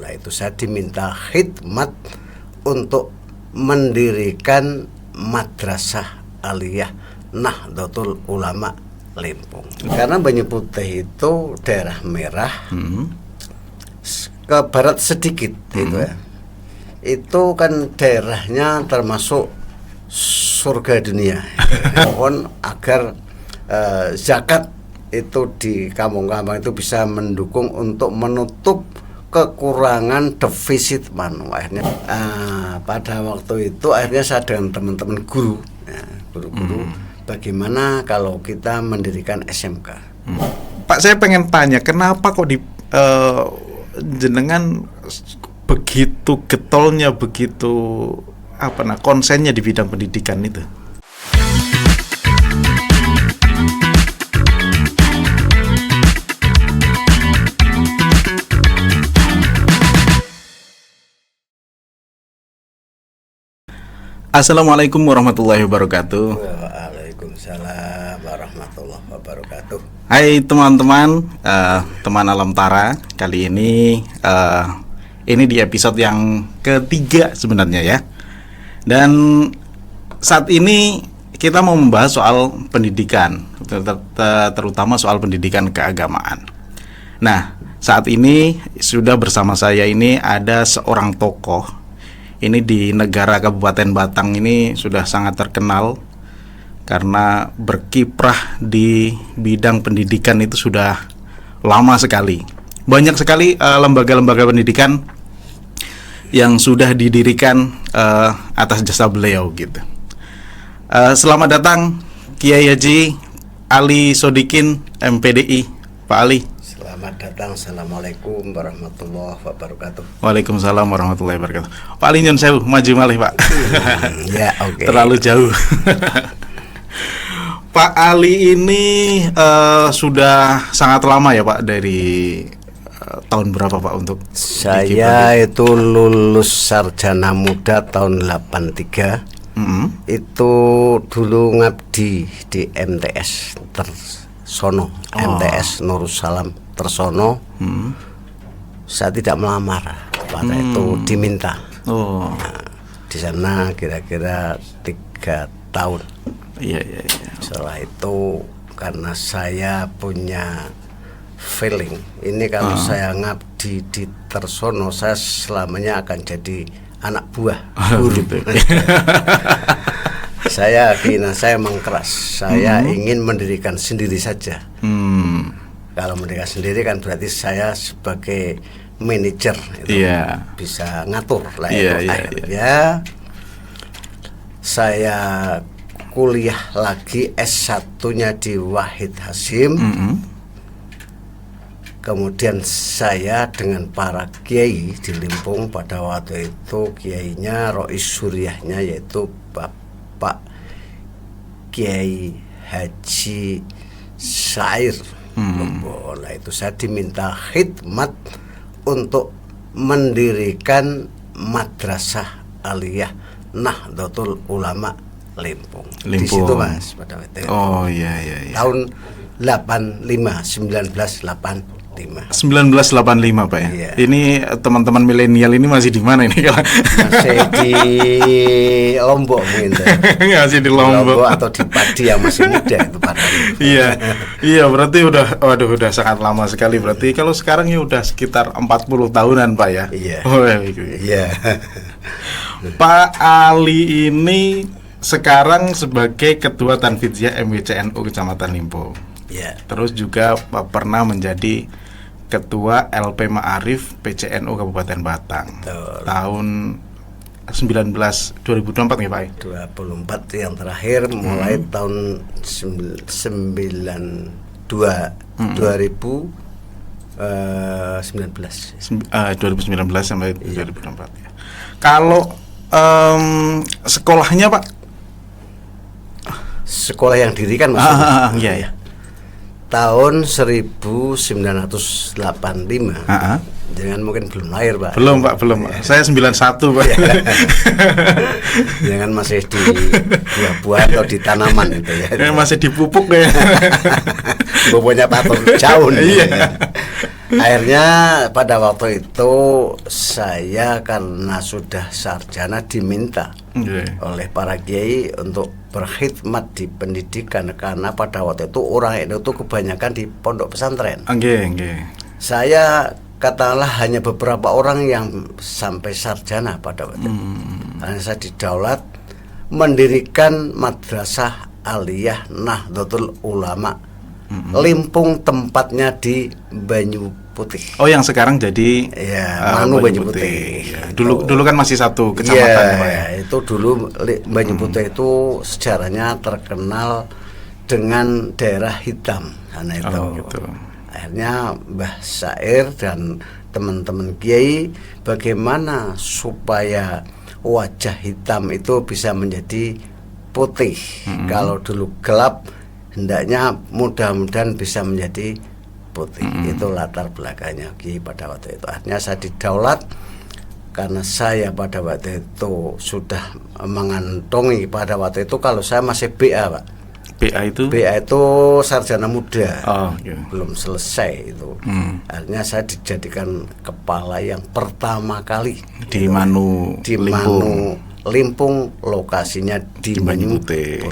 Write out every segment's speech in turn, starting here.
Nah itu saya diminta khidmat untuk mendirikan Madrasah Aliyah Nahdlatul Ulama Limpung. Karena Banyu Putih itu daerah merah, ke barat sedikit gitu ya. Itu kan daerahnya termasuk surga dunia. Mohon agar zakat itu di kampung-kampung itu bisa mendukung untuk menutup kekurangan defisit akhirnya pada waktu itu akhirnya saya dengan teman-teman guru guru-guru bagaimana kalau kita mendirikan SMK. Pak, saya pengen tanya kenapa kok di jenengan begitu getolnya, begitu konsennya di bidang pendidikan itu? Assalamualaikum warahmatullahi wabarakatuh. Waalaikumsalam warahmatullahi wabarakatuh. Hai teman-teman, teman Alam Tara. Kali ini di episode yang ketiga sebenarnya ya. Dan saat ini kita mau membahas soal pendidikan, terutama soal pendidikan keagamaan. Nah, saat ini sudah bersama saya ini ada seorang tokoh. Ini di negara Kabupaten Batang ini sudah sangat terkenal karena berkiprah di bidang pendidikan itu sudah lama sekali. Banyak sekali lembaga-lembaga pendidikan yang sudah didirikan atas jasa beliau gitu. Selamat datang Kiai Haji Ali Sodikin MPDI, Pak Ali. Selamat datang. Assalamualaikum warahmatullahi wabarakatuh. Waalaikumsalam warahmatullahi wabarakatuh. Pak Ali nyun sewu, maju malih Pak. Ya oke. Terlalu jauh. Pak Ali ini sudah sangat lama ya Pak, dari tahun berapa Pak untuk? Saya itu lulus sarjana muda tahun 83. Itu dulu ngabdi di MTS Tersono, MTS Nurussalam Tersono. Saya tidak melamar, pada itu diminta. Nah, di sana kira-kira 3 tahun. Iya. Setelah itu karena saya punya feeling ini kalau saya ngabdi di Tersono saya selamanya akan jadi anak buah guru. Saya memang keras. Saya ingin mendirikan sendiri saja. Kalau mendirikan sendiri kan berarti saya sebagai manajer itu bisa ngatur lah. Akhirnya saya kuliah lagi S1-nya di Wahid Hasyim. Kemudian saya dengan para kiai di Limpung pada waktu itu, kiainya Rois Suriahnya yaitu Bapak Kiai Haji Sair. Nah itu saya diminta khidmat untuk mendirikan Madrasah Aliyah Nahdlatul Ulama Limpung. Di situ Mas pada waktu itu. Oh iya. Tahun 1985. 1985 Pak ya. Iya. Ini teman-teman milenial ini masih di mana ini? Masih di Lombok mungkin. Masih di Lombok atau di Padi yang masih muda itu Pak. Iya, berarti udah sangat lama sekali berarti. Kalau sekarang ya udah sekitar 40 tahunan Pak ya. Iya. Iya. Pak Ali ini sekarang sebagai Ketua Tanfidziyah MWCNU Kecamatan Limpung. Iya. Terus juga pernah menjadi Ketua LP Ma'arif PCNU Kabupaten Batang. Betul. Tahun 2024 ya Pak? 24 yang terakhir mulai tahun 2019 sampai 2024 ya. Kalau sekolahnya Pak? Sekolah yang dirikan maksudnya? Iya. Tahun 1985. Jangan mungkin belum lahir Pak. Belum. Saya 91 Pak. Jangan masih di buah-buahan atau di tanaman itu ya. Masih dipupuk ya. Pupuknya Pak jauh nih. Iya. Akhirnya pada waktu itu saya karena sudah sarjana diminta oleh para kiai untuk berkhidmat di pendidikan, karena pada waktu itu orang itu kebanyakan di pondok pesantren. Saya katakanlah hanya beberapa orang yang sampai sarjana pada waktu itu. Karena saya didaulat mendirikan madrasah aliyah Nahdlatul Ulama, Limpung, tempatnya di Banyu Putih. Oh, yang sekarang jadi Manu Banyu Putih. Ya. Dulu kan masih satu kecamatan, Pak ya. Itu dulu Banyu Putih itu sejarahnya terkenal dengan daerah hitam karena itu. Gitu. Akhirnya Mbah Sair dan teman-teman kiai bagaimana supaya wajah hitam itu bisa menjadi putih. Kalau dulu gelap, hendaknya mudah-mudahan bisa menjadi putih. Itu latar belakangnya kiai pada waktu itu. Akhirnya saya didaulat karena saya pada waktu itu sudah mengantongi pada waktu itu, kalau saya masih BA, Pak. BA itu sarjana muda, belum selesai itu. Akhirnya saya dijadikan kepala yang pertama kali di Manu Limpung, lokasinya di Banyu Putih.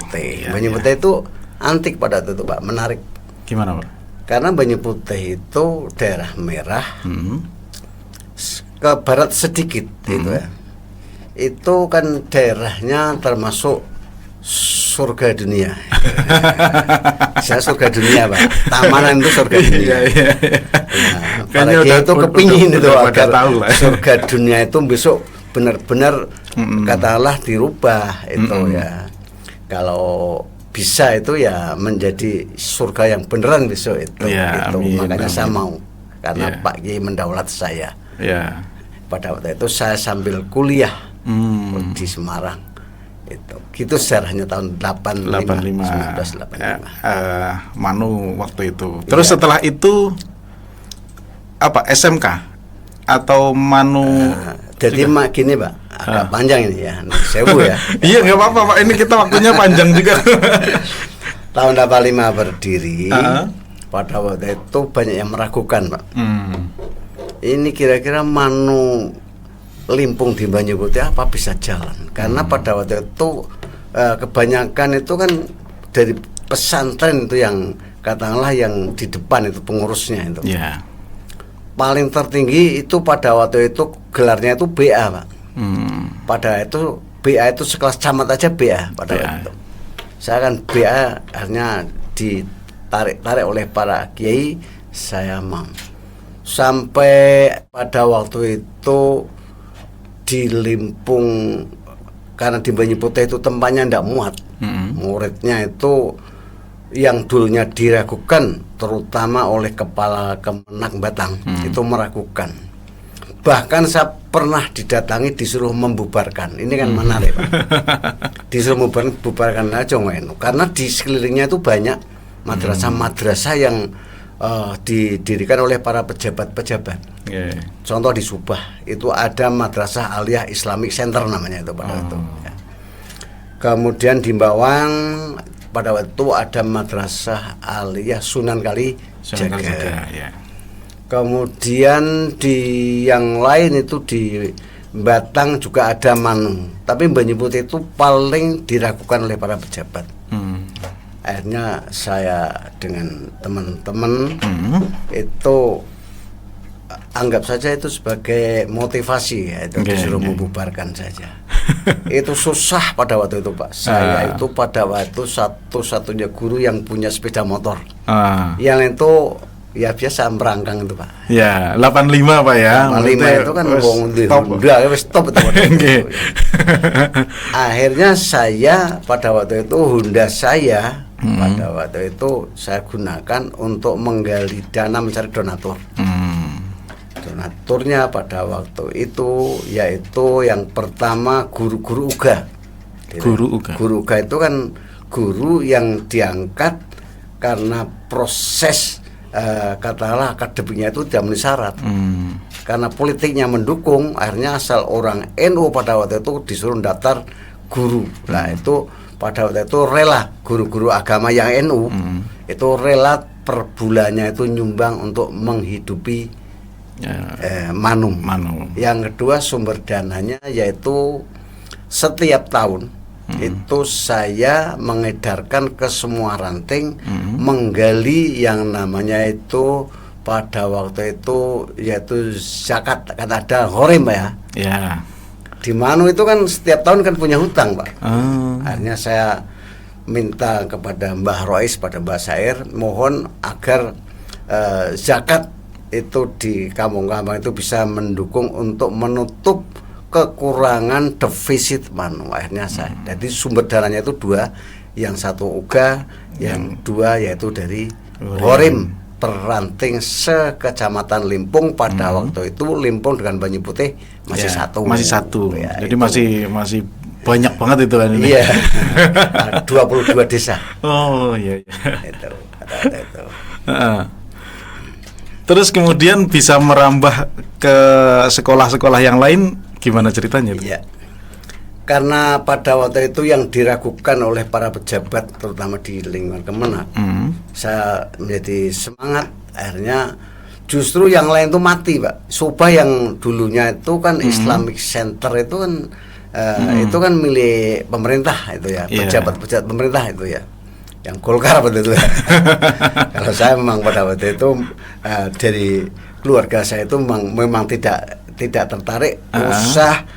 Banyu Putih itu antik pada waktu itu, Pak, menarik. Gimana, Pak? Karena Banyu Putih itu daerah merah, ke barat sedikit itu ya. Itu kan daerahnya termasuk surga dunia. Saya surga dunia, Pak. Tamanan itu surga dunia. Nah, para kiai itu kepingin itu agar surga dunia itu besok benar-benar katakanlah dirubah itu ya. Kalau bisa itu ya menjadi surga yang beneran besok itu. Amin, makanya saya mau, karena Pak Kiai mendaulat saya. Pada waktu itu saya sambil kuliah di Semarang. Gitu sejarahnya tahun 1985. Manu waktu itu. Terus setelah itu apa, SMK atau Manu? Jadi gini, Pak, agak panjang ini ya, sewu ya. Iya, nggak apa-apa, Pak, ini kita waktunya panjang juga. Tahun 85 berdiri. Pada waktu itu banyak yang meragukan, Pak. Ini kira-kira Manu Limpung di Banyu Putih apa bisa jalan? Karena pada waktu itu kebanyakan itu kan dari pesantren itu yang katakanlah yang di depan itu pengurusnya itu. Paling tertinggi itu pada waktu itu gelarnya itu BA, Pak. Pada itu BA itu sekelas camat aja BA pada waktu itu. Saya kan BA, akhirnya ditarik oleh para kiai, saya mau. Sampai pada waktu itu di Limpung, karena di Banyu Putih itu tempatnya tidak muat. Muridnya itu yang dulunya diragukan, terutama oleh kepala Kemenak Batang, itu meragukan. Bahkan saya pernah didatangi disuruh membubarkan. Ini kan menarik, Pak. Disuruh membubarkan aja nggak, karena di sekelilingnya itu banyak madrasah-madrasah yang didirikan oleh para pejabat-pejabat. Contoh di Subah itu ada Madrasah Aliyah Islamic Center namanya itu pada waktu. Kemudian di Bawang pada waktu itu ada Madrasah Aliyah Sunan Kalijaga. Kemudian di yang lain itu di Batang juga ada Manu. Tapi Banyu Putih itu paling diragukan oleh para pejabat. Akhirnya saya dengan teman-teman itu anggap saja itu sebagai motivasi ya, itu disuruh membubarkan saja. Itu susah pada waktu itu, Pak. Saya itu pada waktu satu-satunya guru yang punya sepeda motor. Yang itu ya biasa merangkang itu, Pak. Ya, 85, Pak ya. 85 itu kan wong Honda wis top itu. Akhirnya saya pada waktu itu Honda saya pada waktu itu saya gunakan untuk menggali dana, mencari donatur. Donaturnya pada waktu itu yaitu yang pertama guru-guru UGA. Guru UGA itu kan guru yang diangkat karena proses katakanlah akademiknya itu tidak memenuhi syarat. Karena politiknya mendukung, akhirnya asal orang NU pada waktu itu disuruh daftar guru. Nah itu pada waktu itu rela guru-guru agama yang NU itu rela per bulannya itu nyumbang untuk menghidupi Manum. Yang kedua sumber dananya yaitu setiap tahun itu saya mengedarkan ke semua ranting menggali yang namanya itu pada waktu itu yaitu zakat, kan ada gharim ya. Di Manu itu kan setiap tahun kan punya hutang Pak. Akhirnya saya minta kepada Mbah Rois pada Mbah Sair mohon agar zakat itu di kampung-kampung itu bisa mendukung untuk menutup kekurangan defisit Manu. Akhirnya saya jadi sumber dananya itu dua, yang satu uga, yang dua yaitu dari gharim peranting sekecamatan Limpung. Pada waktu itu Limpung dengan Banyu Putih masih satu. Ya, jadi itu. masih banyak banget itu kan ini. Iya. 22 desa. Oh iya. Itu. Terus kemudian bisa merambah ke sekolah-sekolah yang lain, gimana ceritanya? Iya. Karena pada waktu itu yang diragukan oleh para pejabat terutama di lingkungan Kemenak, saya menjadi semangat. Akhirnya justru yang lain itu mati Pak. Subah yang dulunya itu kan Islamic Center itu kan itu kan milik pemerintah itu ya, pejabat-pejabat pemerintah itu ya, yang Golkar betul ya. Kalau saya memang pada waktu itu dari keluarga saya itu memang tidak tertarik usah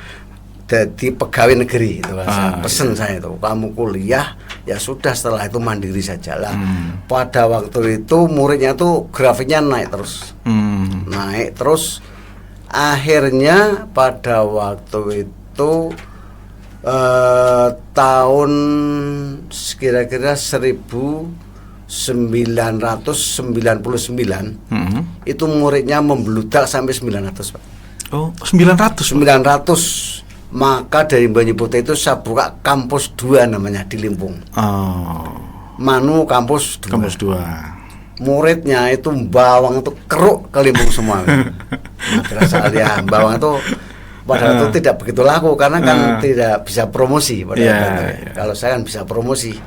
jadi pegawai negeri itu kan. Saya itu kamu kuliah ya sudah, setelah itu mandiri saja lah. Pada waktu itu muridnya tuh grafiknya naik terus akhirnya pada waktu itu tahun kira-kira 1999 itu muridnya membludak sampai 900 Pak. Oh 900. Maka dari Banyu Putih itu saya buka kampus 2 namanya di Limpung. Manu kampus 2. Muridnya itu bawang itu keruk ke Limpung semua. Madrasah Aliyah bawang itu pada waktu itu tidak begitu laku karena kan tidak bisa promosi pada waktu itu. Kalau saya kan bisa promosi.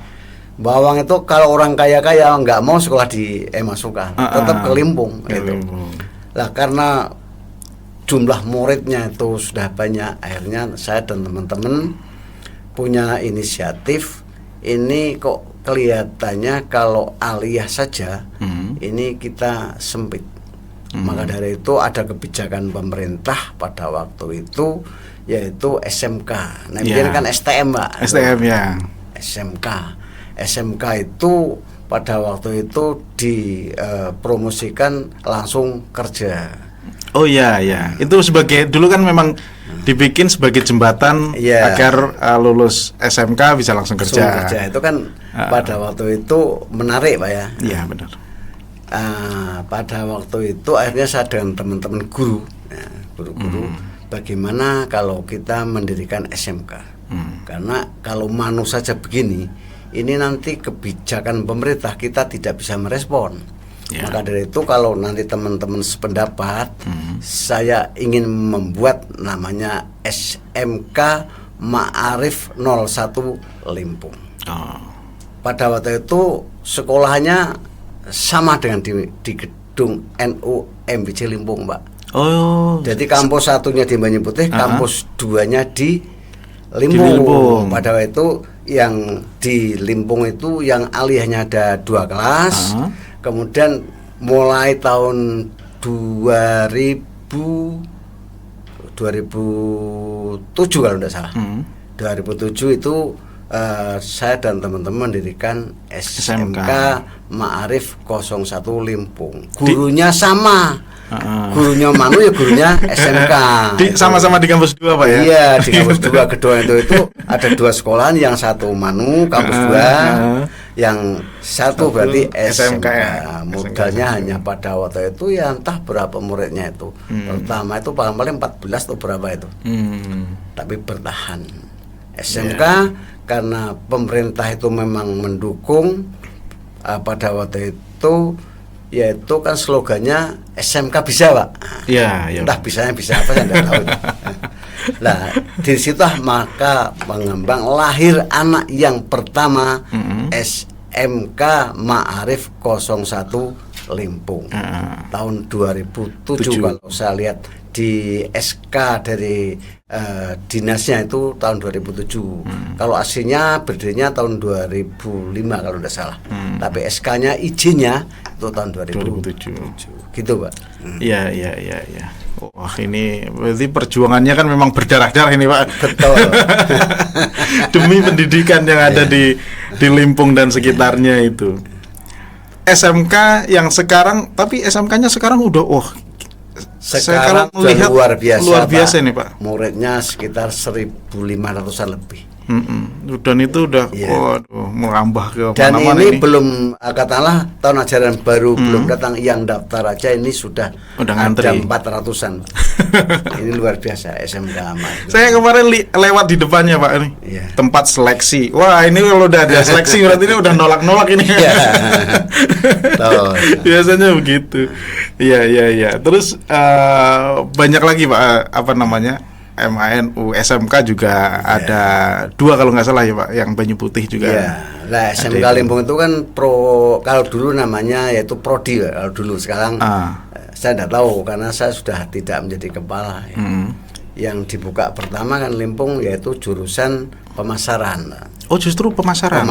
Bawang itu kalau orang kaya-kaya nggak mau sekolah di masukkan, tetap ke Limpung gitu. Lah karena jumlah muridnya itu sudah banyak, akhirnya saya dan teman-teman punya inisiatif. Ini kok kelihatannya kalau aliyah saja ini kita sempit. Maka dari itu ada kebijakan pemerintah pada waktu itu yaitu SMK. Nah, ini kan STM Pak. STM ya. SMK itu pada waktu itu dipromosikan langsung kerja. Oh iya. Itu sebagai dulu kan memang dibikin sebagai jembatan agar lulus SMK bisa langsung kerja. Itu kan pada waktu itu menarik Pak ya. Iya benar. Pada waktu itu akhirnya saya dengan teman-teman guru, bagaimana kalau kita mendirikan SMK? Karena kalau Manu saja begini, ini nanti kebijakan pemerintah kita tidak bisa merespon. Maka dari itu kalau nanti teman-teman sependapat, saya ingin membuat namanya SMK Ma'arif 01 Limpung. Pada waktu itu sekolahnya sama dengan di gedung NU MBC Limpung Pak. Jadi kampus satunya di Banyu Putih, kampus 2-nya di Limpung. Pada waktu itu yang di Limpung itu yang aliyahnya ada 2 kelas. Kemudian mulai tahun 2007 kalau tidak salah, 2007 itu saya dan teman-teman mendirikan SMK Ma'arif 01 Limpung. Gurunya sama. Gurunya Manu ya gurunya SMK. Sama-sama di kampus 2 Pak ya? Iya, di kampus 2 kedua itu ada 2 sekolahan, yang satu Manu kampus 2, yang satu berarti SMK. Modalnya hanya pada waktu itu ya entah berapa muridnya itu. Pertama itu paling 14 atau berapa itu. Tapi bertahan. SMK karena pemerintah itu memang mendukung pada waktu itu, yaitu kan slogannya SMK bisa Pak. Entah bisanya bisa apa saya tidak tahu. Nah dari situ maka mengembang lahir anak yang pertama MK Ma'arif 01 Limpung tahun 2007 kalau saya lihat di SK dari dinasnya itu tahun 2007. Kalau aslinya berdirinya tahun 2005 kalau tidak salah. Tapi SK-nya izinnya itu tahun 2007. Gitu, Pak. Iya. Wah, ini berarti perjuangannya kan memang berdarah-darah ini, Pak. Betul. Demi pendidikan yang ada di Limpung dan sekitarnya itu. SMK yang sekarang, tapi SMK-nya sekarang udah sekarang melihat luar biasa nih, Pak. Muridnya sekitar 1.500-an lebih. Dan itu udah merambah ke dan mana-mana ini belum katakanlah tahun ajaran baru belum datang, yang daftar aja ini sudah ngantri. ada 400-an. Ini luar biasa SMK Amal. Saya kemarin lewat di depannya, Pak, ini tempat seleksi. Wah, ini kalau udah ada seleksi berarti ini udah nolak ini. Biasanya begitu. Iya. Terus banyak lagi, Pak, apa namanya, MANU, SMK juga ada 2 kalau nggak salah ya, Pak, yang Banyu Putih juga. Nah, SMK Limpung itu kan kalau dulu namanya yaitu prodi kalau dulu. Sekarang saya tidak tahu karena saya sudah tidak menjadi kepala. Yang dibuka pertama kan Limpung yaitu jurusan pemasaran. Oh, justru pemasaran.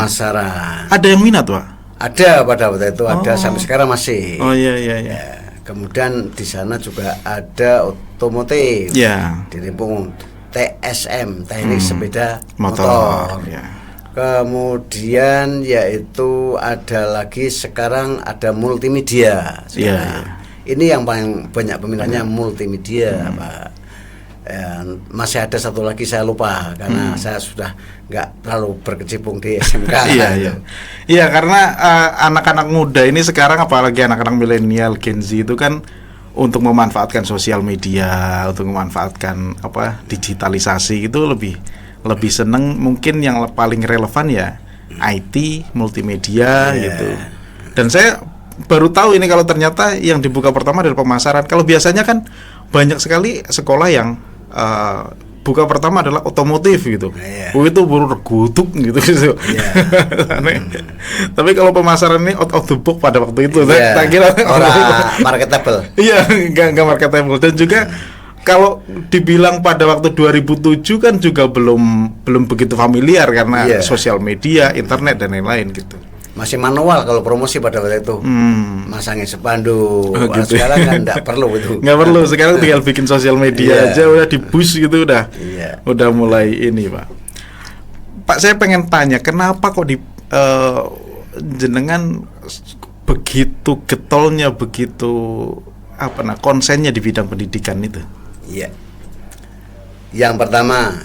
Ada yang minat, Pak? Ada pada waktu itu, ada sampai sekarang masih. Oh iya. Kemudian di sana juga ada otomotif. Di Limpung TSM, teknik sepeda motor. Kemudian yaitu ada lagi sekarang ada multimedia. Ini yang paling banyak peminatnya multimedia, Pak. Masih ada satu lagi saya lupa karena saya sudah nggak terlalu berkecimpung di SMK. Iya, karena anak-anak muda ini sekarang, apalagi anak-anak milenial Gen Z itu kan untuk memanfaatkan sosial media, untuk memanfaatkan digitalisasi itu lebih seneng, mungkin yang paling relevan ya IT, multimedia gitu. Dan saya baru tahu ini kalau ternyata yang dibuka pertama adalah pemasaran. Kalau biasanya kan banyak sekali sekolah yang buka pertama adalah otomotif gitu. Itu baru regutuk gitu. Tapi kalau pemasaran ini out of the box pada waktu itu, saya kira orang marketable. Nggak marketable. Dan juga kalau dibilang pada waktu 2007 kan juga belum begitu familiar karena sosial media, internet dan lain-lain gitu. Masih manual kalau promosi pada waktu itu. Masangin spanduk. Gitu. Sekarang kan enggak perlu itu. Nggak perlu, sekarang tinggal bikin sosial media aja udah di push gitu udah mulai ini, Pak. Pak, saya pengen tanya, kenapa kok di jenengan begitu getolnya, begitu konsennya di bidang pendidikan itu? Iya. Yang pertama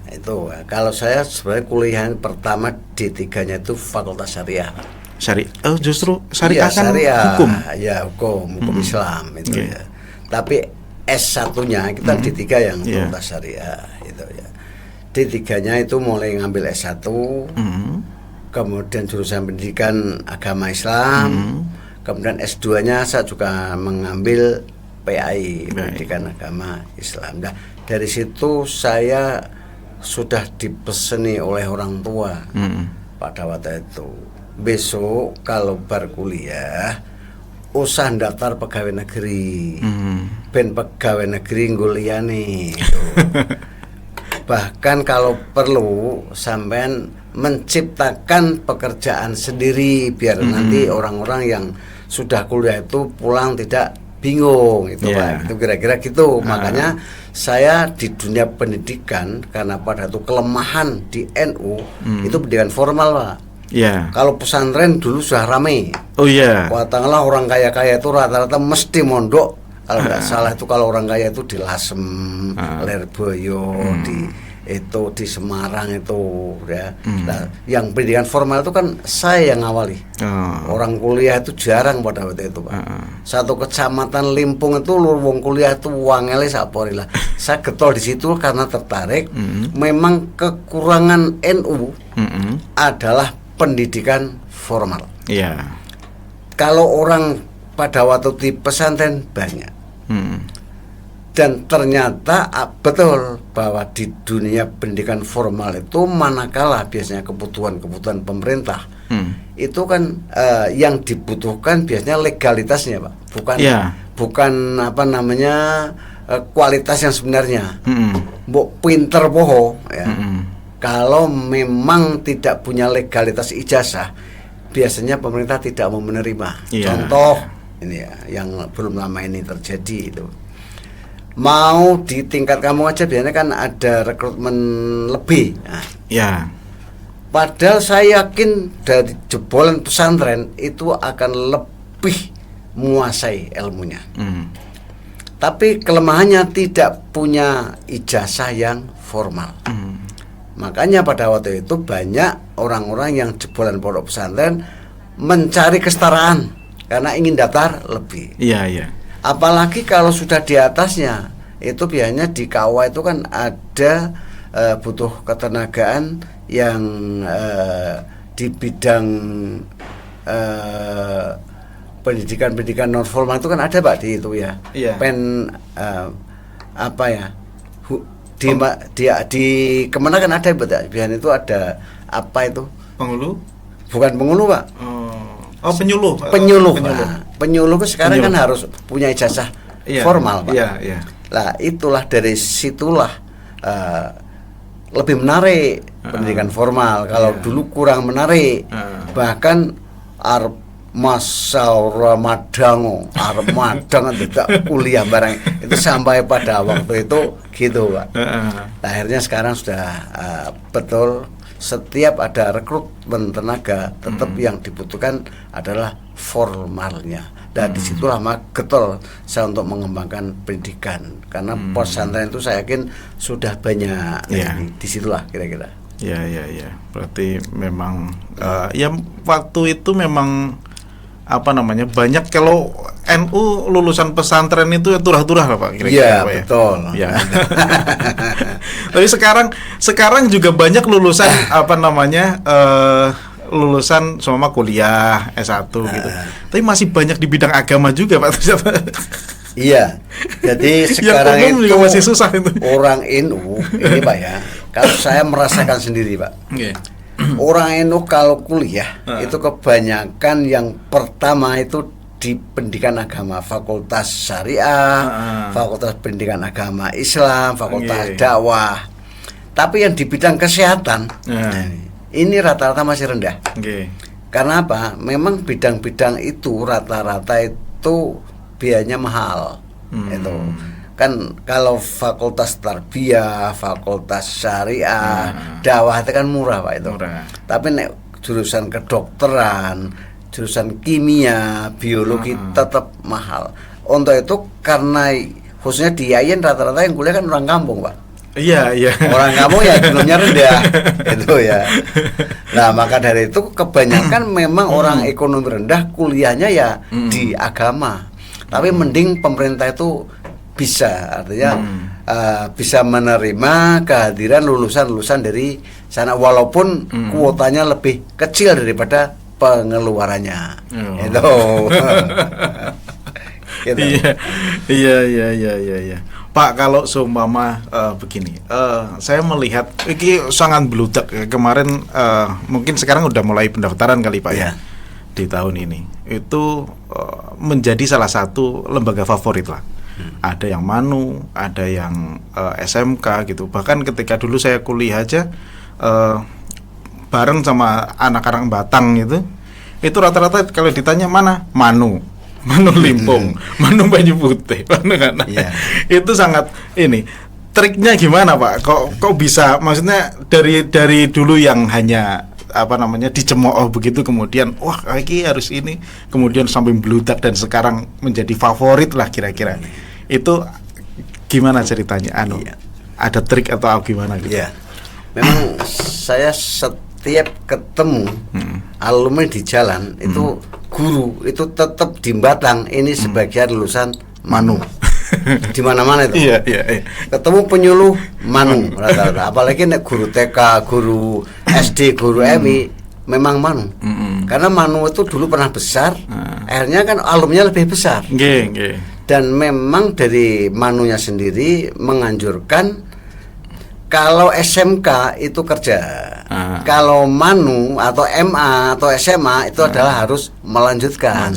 itu kalau saya sebenarnya kuliah pertama D3-nya itu Fakultas Syariah. Syariah. Oh, justru syariah kan hukum. Ya, hukum Islam itu ya. Tapi S1-nya kita D3 yang Fakultas Syariah itu ya. D3-nya itu mulai ngambil S1. Kemudian jurusan pendidikan agama Islam. Kemudian S2-nya saya juga mengambil PAI, pendidikan agama Islam. Nah, dari situ saya sudah dipeseni oleh orang tua pada waktu itu, besok kalau berkuliah usah daftar pegawai negeri, ben pegawai negeri nguliani gitu. Bahkan kalau perlu sampean menciptakan pekerjaan sendiri biar nanti orang-orang yang sudah kuliah itu pulang tidak bingung itu, Pak. Itu kira-kira gitu. Makanya saya di dunia pendidikan karena pada itu kelemahan di NU itu pendidikan formal, Pak. Kalau pesantren dulu sudah ramai. Katakanlah orang kaya-kaya itu rata-rata mesti mondok. Kalau nggak salah itu kalau orang kaya itu di Lasem, Lerboyo, di Semarang itu ya. Nah, yang pendidikan formal itu kan saya yang ngawali. Orang kuliah itu jarang pada waktu itu, Pak. Satu kecamatan Limpung itu wong kuliah itu wangele saporilah. Saya getol di situ karena tertarik. Memang kekurangan NU adalah pendidikan formal. Kalau orang pada waktu di pesantren banyak. Dan ternyata betul bahwa di dunia pendidikan formal itu manakala biasanya kebutuhan pemerintah itu kan yang dibutuhkan biasanya legalitasnya, Pak, bukan apa namanya kualitas yang sebenarnya. Mbok pinter boho ya. Kalau memang tidak punya legalitas ijazah, biasanya pemerintah tidak mau menerima. Contoh ini ya, yang belum lama ini terjadi itu. Mau di tingkat kampung aja biasanya kan ada rekrutmen lebih. Nah, padahal saya yakin dari jebolan pesantren itu akan lebih menguasai ilmunya. Tapi kelemahannya tidak punya ijazah yang formal. Makanya pada waktu itu banyak orang-orang yang jebolan pondok pesantren mencari kesetaraan karena ingin daftar lebih. Apalagi kalau sudah di atasnya, itu biasanya di KUA itu kan ada butuh ketenagaan yang di bidang pendidikan non formal itu kan ada, Pak, di itu ya. Apa ya? Di kemana kan ada, Pak? Biasanya itu ada apa itu? Penghulu? Bukan penghulu, Pak. Penyuluh. Penyuluh sekarang kan harus punya ijazah formal, Pak. Lah itulah dari situlah lebih menarik pendidikan formal. Kalau dulu kurang menarik, bahkan masa Ramadan tidak kuliah barang itu sampai pada waktu itu gitu, Pak. Akhirnya sekarang sudah betul. Setiap ada rekrutmen tenaga, tetap yang dibutuhkan adalah formalnya. Dan disitulah getol saya untuk mengembangkan pendidikan. Karena pesantren itu saya yakin sudah banyak. Disitulah kira-kira. Berarti memang waktu itu memang apa namanya, banyak kalau NU lulusan pesantren itu turah-turah lah, Pak, kira-kira. Betul. Tapi sekarang juga banyak lulusan apa namanya lulusan sama kuliah S1 gitu. Tapi masih banyak di bidang agama juga, Pak. Iya. Jadi sekarang itu juga masih susah itu. Orang NU ini, Pak, ya. Kalau saya merasakan sendiri, Pak. Orang NU kalau kuliah itu kebanyakan yang pertama itu di pendidikan agama, fakultas syariah, fakultas pendidikan agama Islam, fakultas dakwah. Tapi yang di bidang kesehatan ini rata-rata masih rendah. Karena apa? Memang bidang-bidang itu rata-rata itu biayanya mahal. Itu kan kalau fakultas tarbiyah, fakultas syariah, dakwah itu kan murah, Pak, itu. Tapi nek jurusan kedokteran, jurusan kimia, biologi tetap mahal. Untuk itu karena khususnya di Yayan rata-rata yang kuliah kan orang kampung, Pak. Orang kampung ya ekonominya rendah. Itu ya. Nah, maka dari itu kebanyakan memang orang ekonomi rendah kuliahnya ya di agama. Tapi mending pemerintah itu bisa, artinya bisa menerima kehadiran lulusan-lulusan dari sana walaupun kuotanya lebih kecil daripada pengeluarannya. Gitu. Iya. Pak, kalau seumpama begini, saya melihat ini sangat beludak kemarin. Mungkin sekarang udah mulai pendaftaran kali, Pak, ya di tahun ini. Itu menjadi salah satu lembaga favorit lah. Ada yang Manu, ada yang SMK gitu. Bahkan ketika dulu saya kuliah aja bareng sama anak-anak Batang itu rata-rata kalau ditanya mana, Manu Limpung, Manu Banyu Putih, itu sangat ini. Triknya gimana, Pak? Kok bisa? Maksudnya dari dulu yang hanya apa namanya dicemooh begitu, kemudian wah ini harus ini, kemudian sampai beludak dan sekarang menjadi favorit lah kira-kira. Itu gimana ceritanya? Ada trik atau gimana gitu? Memang saya setiap ketemu alumni di jalan itu guru itu tetap di Batang ini sebagian lulusan Manu. Di mana-mana itu. Ketemu penyuluh Manu rata-rata. Apalagi nek guru TK, guru SD, guru MI memang Manu. Karena Manu itu dulu pernah besar, akhirnya kan alumninya lebih besar. Dan memang dari Manunya sendiri menganjurkan kalau SMK itu kerja, kalau Manu atau MA atau SMA itu adalah harus melanjutkan.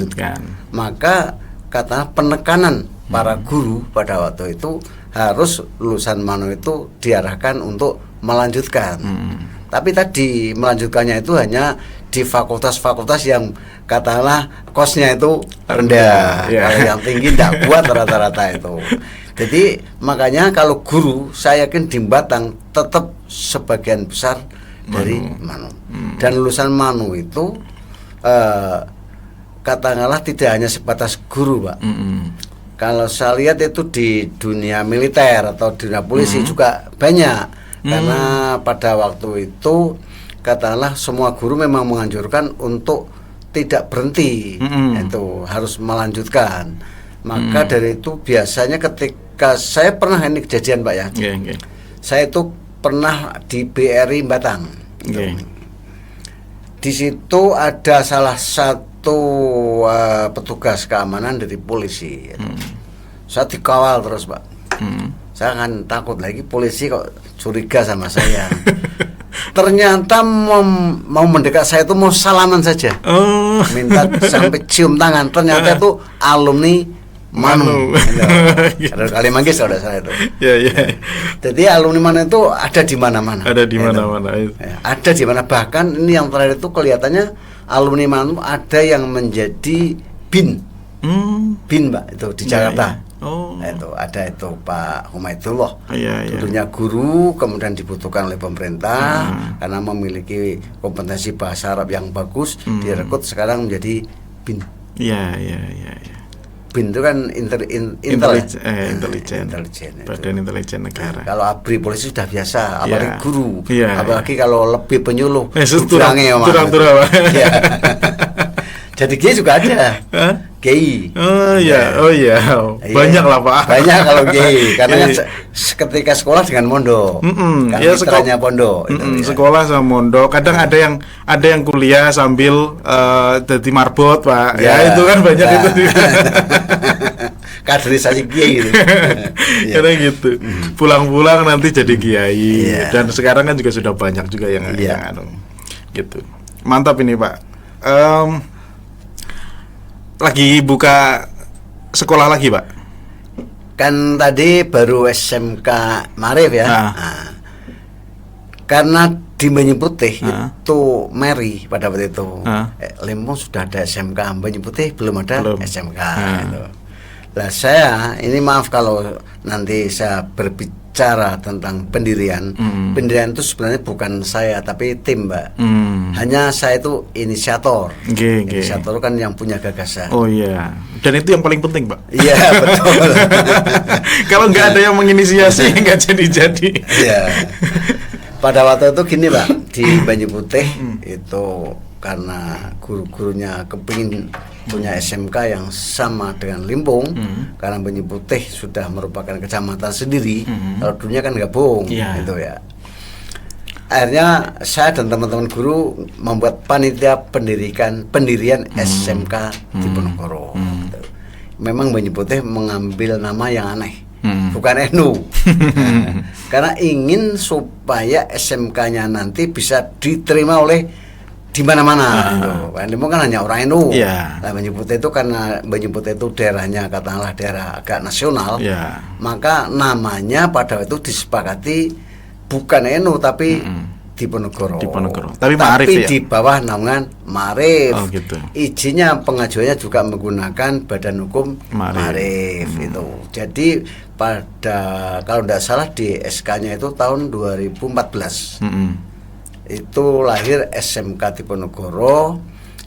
Maka kata penekanan para guru pada waktu itu harus lulusan Manu itu diarahkan untuk melanjutkan. Tapi tadi melanjutkannya itu hanya di fakultas-fakultas yang katakanlah kosnya itu rendah. Kalau yang tinggi tidak kuat rata-rata itu. Jadi makanya kalau guru saya yakin di Batang tetap sebagian besar dari Manu. Dan lulusan Manu itu katakanlah tidak hanya sebatas guru, Pak. Kalau saya lihat itu di dunia militer atau dunia polisi juga banyak. Karena pada waktu itu katakanlah semua guru memang menganjurkan untuk tidak berhenti, itu harus melanjutkan. Maka dari itu biasanya ketika saya pernah ini kejadian, Pak ya, saya itu pernah di BRI Batang. Di situ ada salah satu petugas keamanan dari polisi. Saya dikawal terus, Pak. Saya kan takut lagi polisi kok curiga sama saya. Ternyata mau mendekat saya itu mau salaman saja, minta sampai cium tangan. Ternyata itu alumni Manu. Ada kali manggis sudah saya itu. Jadi alumni Manu itu ada di mana-mana. Ada di mana-mana. Ada di mana, bahkan ini yang terakhir itu kelihatannya alumni Manu ada yang menjadi bin. Bin, Pak, itu di Jakarta. Itu ada itu Pak Humaidullah. Dulunya guru, kemudian dibutuhkan oleh pemerintah karena memiliki kompetensi bahasa Arab yang bagus, direkrut sekarang menjadi bin. Bin itu kan intelijen. Badan intelijen negara. Kalau ABRI polisi sudah biasa, apalagi guru. Apalagi kalau lebih penyuluh. Jadi GI juga ada. GI. Banyak lah, Pak. Banyak kalau GI karena ketika sekolah dengan mondok. Sekolahnya pondok. Sekolah sama mondok. Kadang ada yang kuliah sambil jadi marbot, Pak. Itu kan banyak itu. Kaderisasi kiai gitu. Karena gitu. Pulang-pulang nanti jadi kiai. Dan sekarang kan juga sudah banyak juga yang gitu. Mantap ini, Pak. Lagi buka sekolah lagi, Pak? Kan tadi baru SMK Marif ya. Karena di Banyu Putih itu Mary pada waktu itu. Limpung sudah ada SMK, Banyu Putih belum ada SMK gitu. Lah saya ini maaf kalau nanti saya berbicara tentang pendirian. Pendirian itu sebenarnya bukan saya tapi tim, Mbak. Hanya saya itu inisiator. Inisiator kan yang punya gagasan. Dan itu yang paling penting, Pak. Iya, betul. Kalau nggak ada yang menginisiasi nggak jadi-jadi. Pada waktu itu gini, Pak, di Banyu Putih itu karena guru-gurunya kepingin punya SMK yang sama dengan Limpung, karena Banyu Putih sudah merupakan kecamatan sendiri. Kalau dulunya kan gabung, gitu ya. Akhirnya saya dan teman-teman guru membuat panitia pendirian SMK di Ponorogo. Memang Banyu Putih mengambil nama yang aneh, bukan NU. Karena ingin supaya SMK-nya nanti bisa diterima oleh di mana-mana. Limpung kan hanya orang NU. Nah, Banyu Putih itu karena Banyu Putih itu daerahnya katakanlah daerah agak nasional, maka namanya pada itu disepakati bukan NU tapi Diponegoro. Tapi di bawah naungan Marif. Izinnya pengajuannya juga menggunakan Badan Hukum Marif itu. Jadi pada kalau tidak salah di SK-nya itu tahun 2014. Itu lahir SMK Diponegoro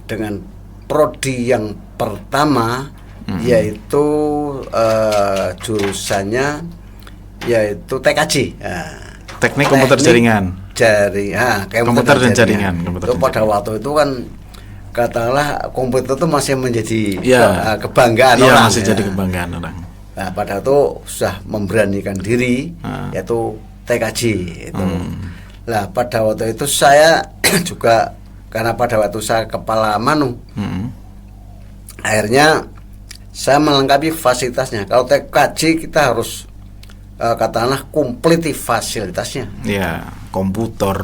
dengan prodi yang pertama yaitu jurusannya yaitu TKJ. Teknik komputer jaringan. Komputer dan jaringan. Itu pada waktu itu kan katakanlah komputer itu masih menjadi kebanggaan orang. Masih jadi kebanggaan orang. Nah, pada itu sudah memberanikan diri yaitu TKJ itu. Nah, pada waktu itu saya juga karena pada waktu saya kepala Manu. Akhirnya saya melengkapi fasilitasnya. Kalau TKJ kita harus katakanlah komplit fasilitasnya. Ya, komputer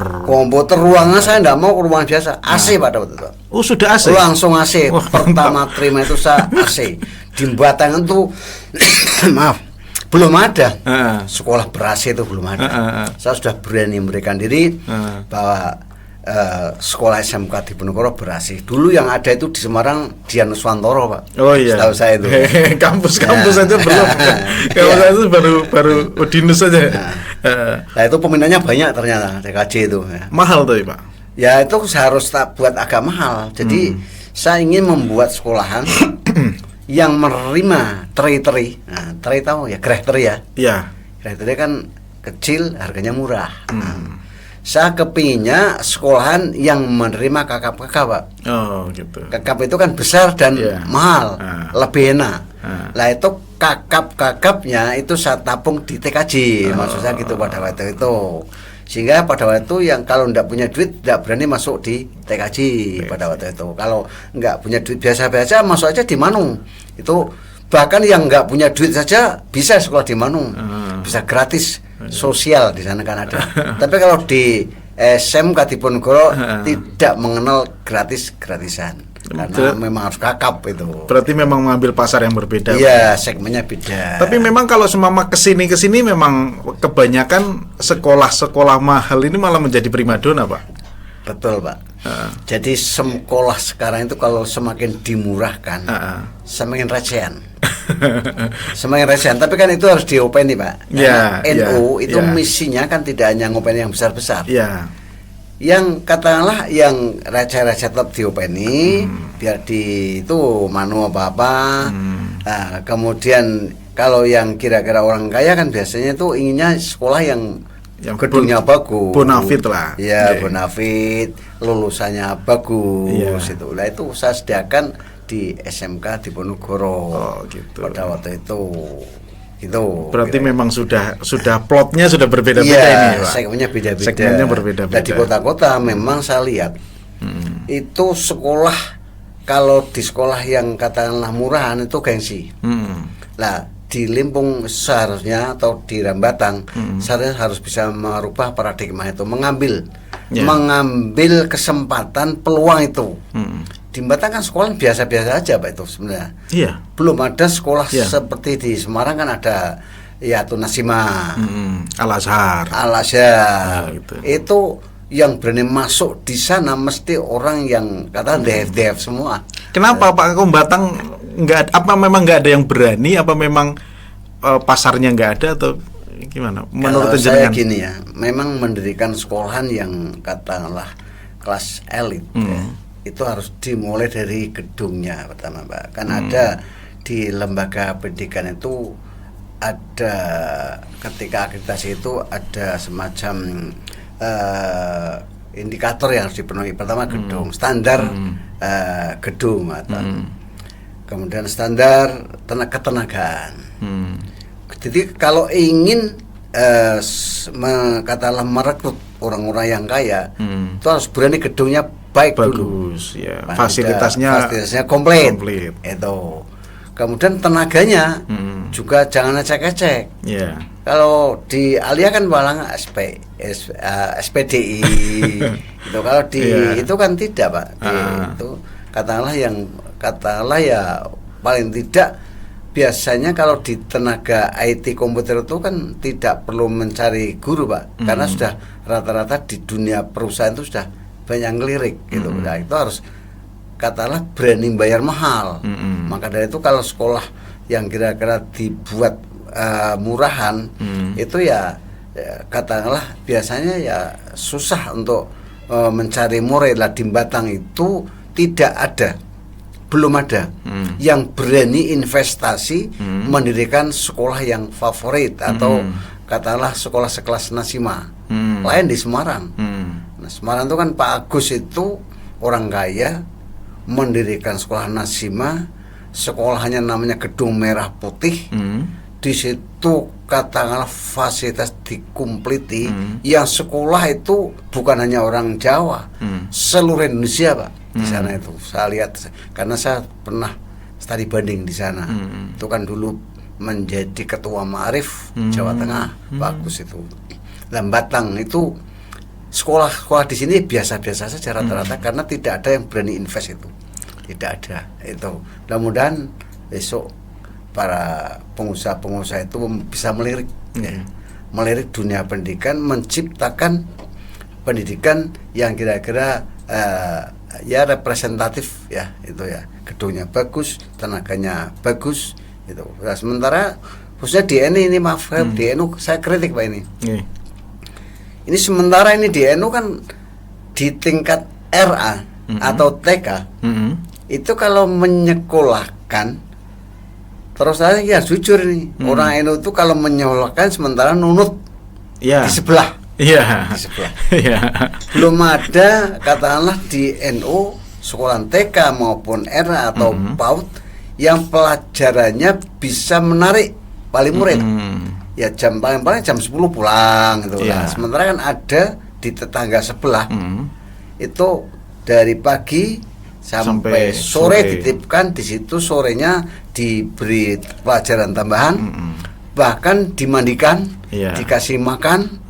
Ruangan saya enggak mau ruangan biasa, AC pada waktu itu. Oh, sudah AC? Langsung AC. Wah, pertama terima itu saya AC. Di Batangan tuh maaf, belum ada. Sekolah ber-AC itu belum ada. Saya sudah berani memberikan diri bahwa sekolah SMK Diponegoro ber-AC. Dulu yang ada itu di Semarang Dian Nuswantoro, Pak. Oh iya. Setahu saya itu. Kampus aja belum. Kampus itu baru Udinus saja. Nah, itu peminatnya banyak ternyata TKJ itu. Mahal tuh, Pak. Ya itu harus tak buat agak mahal. Jadi saya ingin membuat sekolahan yang menerima teri-teri. Nah, teri tahu ya, gereh teri ya. Iya. Gereh teri kan kecil, harganya murah. Saya kepinginnya sekolahan yang menerima kakap-kakap, Pak. Oh, gitu. Kakap itu kan besar dan mahal, lebih enak. Lah itu kakap-kakapnya itu saya tabung di TKJ, maksud saya gitu pada waktu itu. Sehingga pada waktu itu yang kalau tidak punya duit tidak berani masuk di TKJ pada waktu itu. Kalau nggak punya duit biasa-biasa masuk aja di Manung. Itu bahkan yang nggak punya duit saja bisa sekolah di Manung, bisa gratis. Sosial di sana kan ada. Tapi kalau di SMK Diponegoro tidak mengenal gratisan karena memang harus kakap itu. Berarti memang mengambil pasar yang berbeda. Iya, segmennya beda. Tapi memang kalau semama kesini memang kebanyakan sekolah mahal ini malah menjadi primadona, Pak. Betul, Pak. Jadi sekolah sekarang itu kalau semakin dimurahkan, semakin recehan. Semakin recehan, tapi kan itu harus diopeni, Pak. NU itu misinya kan tidak hanya ngopeni yang besar-besar. Yang katakanlah yang receh-receh tetap diopeni, biar di itu manu apa-apa. Nah, kemudian kalau yang kira-kira orang kaya kan biasanya itu inginnya sekolah yang gedungnya bagus, bonafit lah. Ya, bonafit, lulusannya bagus itu. Lah itu saya sediakan di SMK Diponegoro. Oh, gitu. Pada waktu itu. Gitu. Berarti memang sudah plotnya sudah berbeda-beda ini, Pak. Segmennya beda-beda. Segmennya berbeda-beda. Nah, di kota-kota memang saya lihat itu sekolah, kalau di sekolah yang katakanlah murahan itu gengsi. Nah, di Limpung seharusnya atau di Rambatang seharusnya harus bisa merubah paradigma itu, mengambil kesempatan peluang itu. Di Batang kan sekolah biasa-biasa aja, Pak, itu sebenarnya. Iya. Belum ada sekolah seperti di Semarang kan ada ya Tunasima, Al-Azhar. Gitu. Itu yang berani masuk di sana mesti orang yang kata DF semua. Kenapa Pak Kok Batang nggak? Apa memang nggak ada yang berani? Apa memang pasarnya nggak ada atau gimana? Menurut saya gini ya, memang mendirikan sekolahan yang katakanlah kelas elit. Itu harus dimulai dari gedungnya pertama, Pak. Kan ada di lembaga pendidikan itu ada ketika akreditasi itu ada semacam indikator yang harus dipenuhi. Pertama gedung, standar gedung atau kemudian standar ketenagaan. Jadi kalau ingin katakanlah merekrut orang-orang yang kaya, itu harus berani gedungnya bagus dulu. Ya. Fasilitasnya komplit. Itu. Kemudian tenaganya juga jangan ecek-ecek. Kalau di Alia kan balang SPDI itu, kalau di itu kan tidak, Pak. Itu katakanlah ya paling tidak biasanya kalau di tenaga IT komputer itu kan tidak perlu mencari guru, Pak, karena sudah rata-rata di dunia perusahaan itu sudah banyak ngelirik gitu. Nah, itu harus katakanlah berani bayar mahal. Maka dari itu kalau sekolah yang kira-kira dibuat murahan itu ya katakanlah biasanya ya susah untuk mencari murid. Lah di Batang itu tidak ada, belum ada yang berani investasi mendirikan sekolah yang favorit atau katakanlah sekolah sekelas Nasima. Lain di Semarang. Nah, Semarang itu kan Pak Agus itu orang kaya mendirikan sekolah Nasima, sekolahnya namanya Gedung Merah Putih. Di situ katakanlah fasilitas dikumpliti. Yang sekolah itu bukan hanya orang Jawa, seluruh Indonesia, Pak. Di sana itu saya lihat karena saya pernah studi banding di sana. Itu kan dulu menjadi ketua Ma'arif Jawa Tengah, bagus itu. Dan Batang itu sekolah di sini biasa-biasa saja rata-rata karena tidak ada yang berani invest itu, tidak ada itu. Mudah-mudahan besok para pengusaha-pengusaha itu bisa melirik, melirik dunia pendidikan, menciptakan pendidikan yang kira-kira ya representatif ya itu ya, gedungnya bagus, tenaganya bagus itu. Nah, sementara khususnya di ini maaf di NU saya kritik Pak ini. Ini sementara ini di NU kan di tingkat RA atau TK itu kalau menyekolahkan terus saya ya jujur nih orang NU itu kalau menyekolahkan sementara nunut di sebelah. Di sebelah. Belum ada katakanlah di NU sekolah TK maupun RA atau PAUD yang pelajarannya bisa menarik wali murid. Ya jam paling jam 10 pulang gitu lah. Sementara kan ada di tetangga sebelah itu dari pagi sampai sore dititipkan di situ, sorenya diberi pelajaran tambahan, bahkan dimandikan, dikasih makan,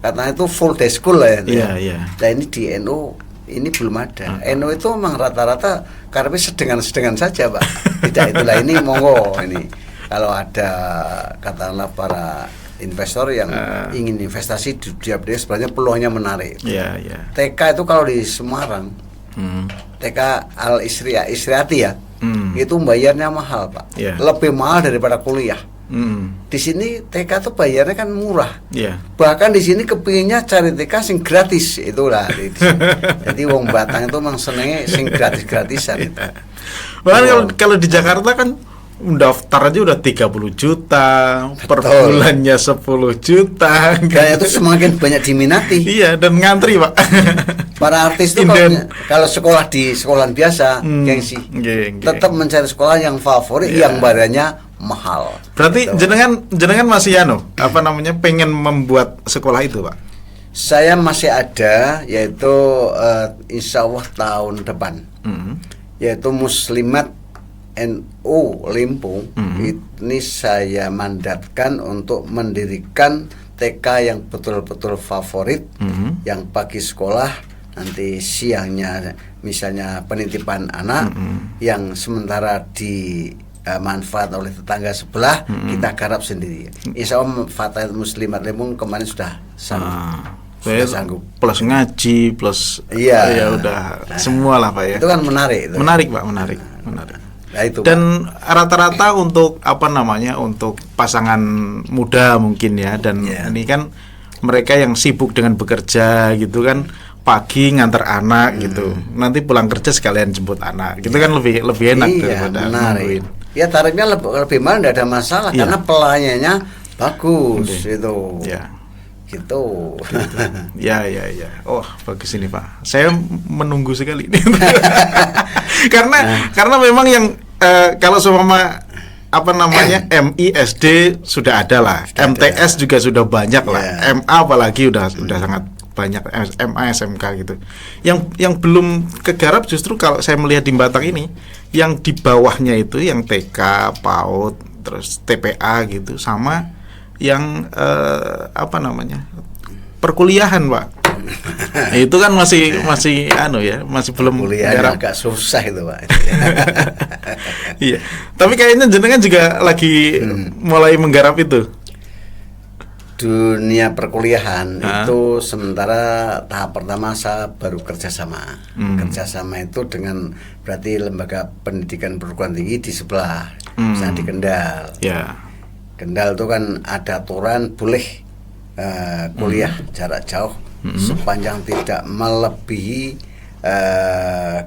katanya itu full day school lah ya. Nah ini di NU ini belum ada. NU itu memang rata-rata karena sedengan-sedengan saja Pak. Tidak itulah ini monggo ini. Kalau ada katakanlah para investor yang ingin investasi di dunia pendidikan sebenarnya peluangnya menarik. TK itu kalau di Semarang, TK Al Isriati ya, itu bayarnya mahal Pak, lebih mahal daripada kuliah. Di sini TK tuh bayarnya kan murah. Bahkan di sini kepinginnya cari TK sing gratis itulah. Jadi wong Batang itu memang senengnya sing gratis-gratisan itu. Bahkan kalau di Jakarta kan daftar aja udah 30 juta, per bulannya 10 juta. Dan itu semakin banyak diminati. Dan ngantri Pak. Para artis itu kalau sekolah di sekolah biasa, gengsi, tetap mencari sekolah yang favorit, yang bayarnya mahal. Berarti jenengan masih pengen membuat sekolah itu Pak? Saya masih ada, yaitu insya Allah tahun depan, yaitu Muslimat NU Limpung. Ini saya mandatkan untuk mendirikan TK yang betul-betul favorit, yang pagi sekolah, nanti siangnya misalnya penitipan anak, yang sementara manfaat oleh tetangga sebelah kita garap sendiri. Insya Allah Fatah Muslimat Limpung kemarin sudah sanggup. Plus ngaji, plus ya udah semua lah Pak ya. Itu kan menarik. Menarik Pak, menarik. Nah, itu, dan rata-rata untuk untuk pasangan muda mungkin ya, dan ini kan mereka yang sibuk dengan bekerja gitu kan, pagi ngantar anak gitu, nanti pulang kerja sekalian jemput anak gitu kan, lebih enak daripada nungguin. Ya tarifnya lebih mahal, tidak ada masalah karena pelayanannya bagus itu. Gitu. Ya. Oh, bagus ini Pak. Saya menunggu sekali ini. karena memang yang kalau seumpama MISD sudah ada lah, MTS juga sudah banyak lah, MA apalagi udah sangat banyak, SMA, SMK gitu. Yang belum kegarap justru kalau saya melihat di Batang ini, yang di bawahnya itu yang TK, PAUD, terus TPA gitu, sama yang perkuliahan Pak. Itu kan masih belum kuliah, agak susah itu Pak. Iya. Tapi kayaknya jenengan juga lagi mulai menggarap itu. Dunia perkuliahan itu sementara tahap pertama saya baru kerjasama. Kerjasama itu dengan berarti lembaga pendidikan perguruan tinggi di sebelah, misalnya di Kendal. Kendal itu kan ada aturan boleh kuliah jarak jauh sepanjang tidak melebihi